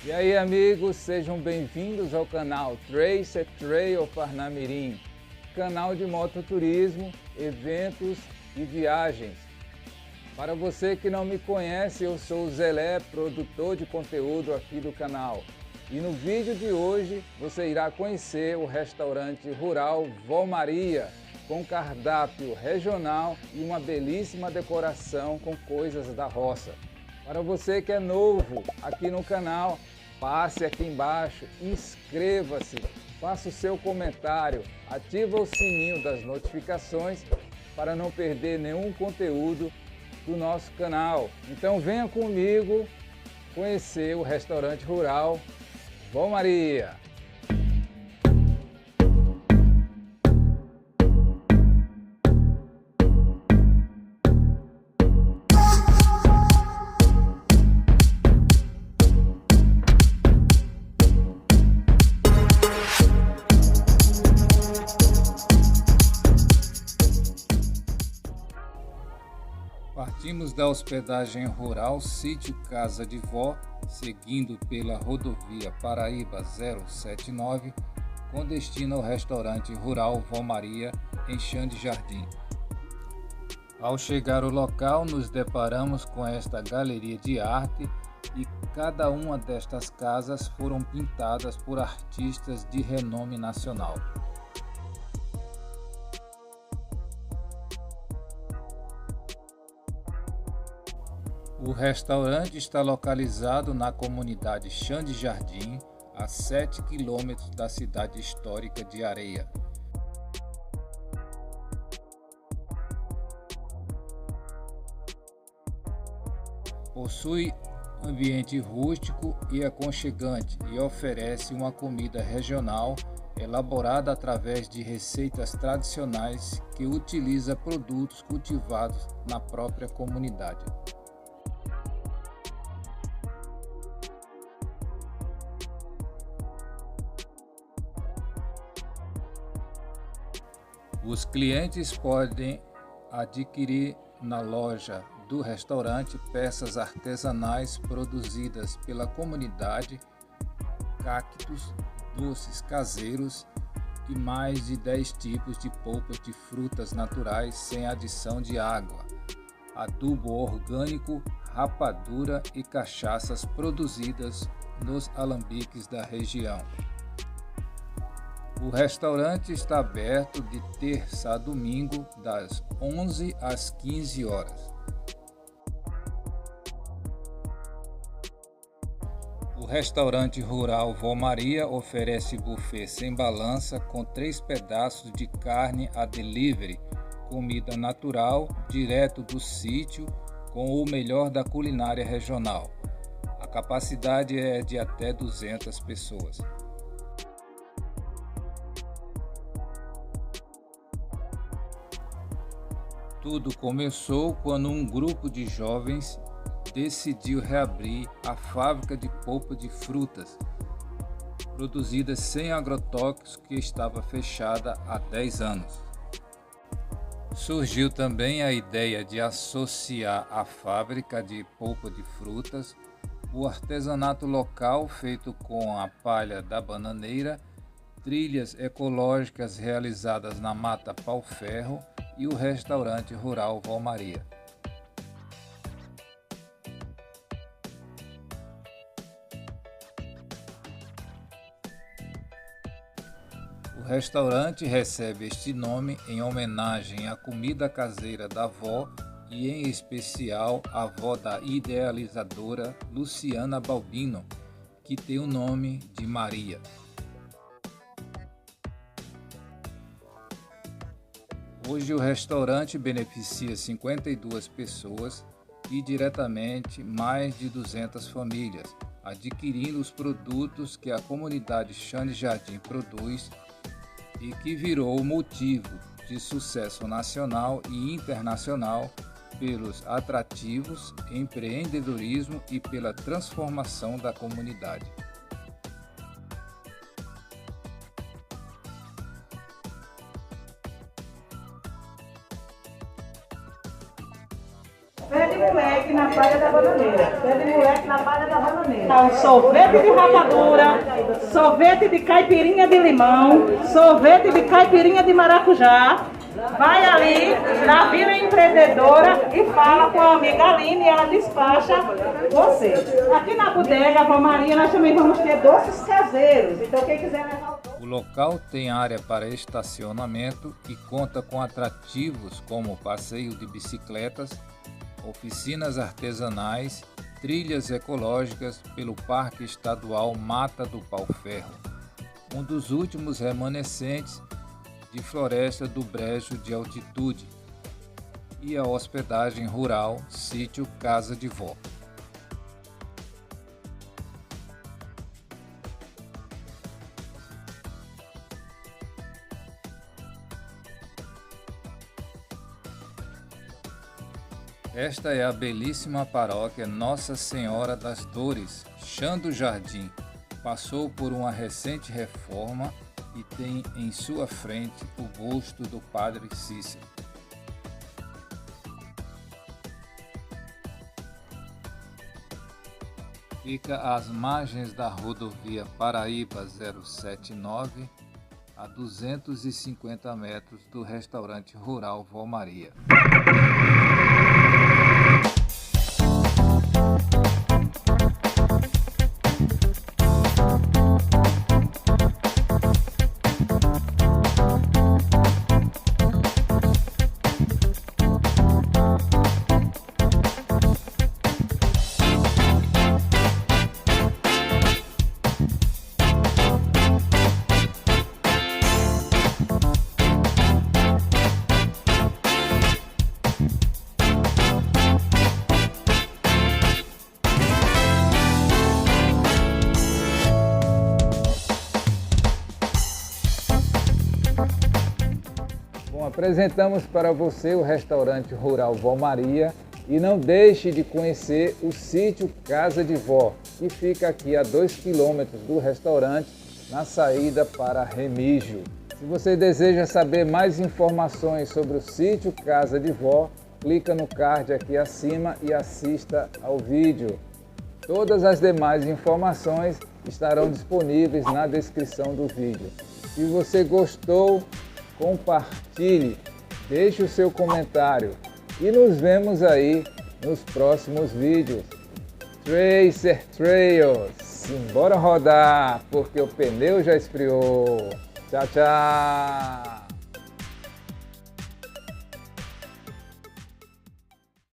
E aí, amigos, sejam bem-vindos ao canal Tracer Trail Parnamirim, canal de mototurismo, eventos e viagens. Para você que não me conhece, eu sou o Zelé, produtor de conteúdo aqui do canal. E no vídeo de hoje você irá conhecer o restaurante rural Vó Maria, com cardápio regional e uma belíssima decoração com coisas da roça. Para você que é novo aqui no canal, passe aqui embaixo, inscreva-se, faça o seu comentário, ativa o sininho das notificações para não perder nenhum conteúdo do nosso canal. Então venha comigo conhecer o restaurante rural Vó Maria. Partimos da hospedagem rural Sítio Casa de Vó, seguindo pela rodovia Paraíba 079, com destino ao restaurante rural Vó Maria, em Xande Jardim. Ao chegar ao local, nos deparamos com esta galeria de arte e cada uma destas casas foram pintadas por artistas de renome nacional. O restaurante está localizado na comunidade Xande Jardim, a 7 quilômetros da cidade histórica de Areia. Possui ambiente rústico e aconchegante e oferece uma comida regional elaborada através de receitas tradicionais que utiliza produtos cultivados na própria comunidade. Os clientes podem adquirir na loja do restaurante peças artesanais produzidas pela comunidade, cactos, doces caseiros e mais de 10 tipos de polpas de frutas naturais sem adição de água, adubo orgânico, rapadura e cachaças produzidas nos alambiques da região. O restaurante está aberto de terça a domingo, das 11 às 15 horas. O restaurante rural Vó Maria oferece buffet sem balança com 3 pedaços de carne a delivery, comida natural, direto do sítio, com o melhor da culinária regional. A capacidade é de até 200 pessoas. Tudo começou quando um grupo de jovens decidiu reabrir a fábrica de polpa de frutas, produzida sem agrotóxicos, que estava fechada há 10 anos. Surgiu também a ideia de associar à fábrica de polpa de frutas o artesanato local feito com a palha da bananeira, trilhas ecológicas realizadas na mata pau-ferro e o restaurante rural Vó Maria. O restaurante recebe este nome em homenagem à comida caseira da vó e em especial à avó da idealizadora Luciana Balbino, que tem o nome de Maria. Hoje o restaurante beneficia 52 pessoas e diretamente mais de 200 famílias, adquirindo os produtos que a comunidade Xande Jardim produz e que virou motivo de sucesso nacional e internacional pelos atrativos, empreendedorismo e pela transformação da comunidade. Pé de moleque na palha da bananeira. bananeira. Pé de moleque na palha da bananeira. Então, sorvete de rapadura, sorvete de caipirinha de limão, sorvete de caipirinha de maracujá. Vai ali na Vila Empreendedora e fala com a amiga Aline e ela despacha você. Aqui na bodega Vó Maria nós também vamos ter doces caseiros. Então quem quiser levar o local tem área para estacionamento e conta com atrativos como passeio de bicicletas, oficinas artesanais, trilhas ecológicas pelo Parque Estadual Mata do Pau-Ferro, um dos últimos remanescentes de floresta do Brejo de Altitude, e a hospedagem rural Sítio Casa de Vó. Esta é a belíssima paróquia Nossa Senhora das Dores, Chã do Jardim. Passou por uma recente reforma e tem em sua frente o busto do Padre Cícero. Fica às margens da rodovia Paraíba 079, a 250 metros do restaurante rural Vó Maria. Apresentamos para você o restaurante rural Vó Maria e não deixe de conhecer o sítio Casa de Vó, que fica aqui a 2 quilômetros do restaurante, na saída para Remígio. Se você deseja saber mais informações sobre o sítio Casa de Vó, clica no card aqui acima e assista ao vídeo. Todas as demais informações estarão disponíveis na descrição do vídeo. Se você gostou, compartilhe, deixe o seu comentário e nos vemos aí nos próximos vídeos. Tracer Trails, simbora rodar porque o pneu já esfriou. Tchau, tchau!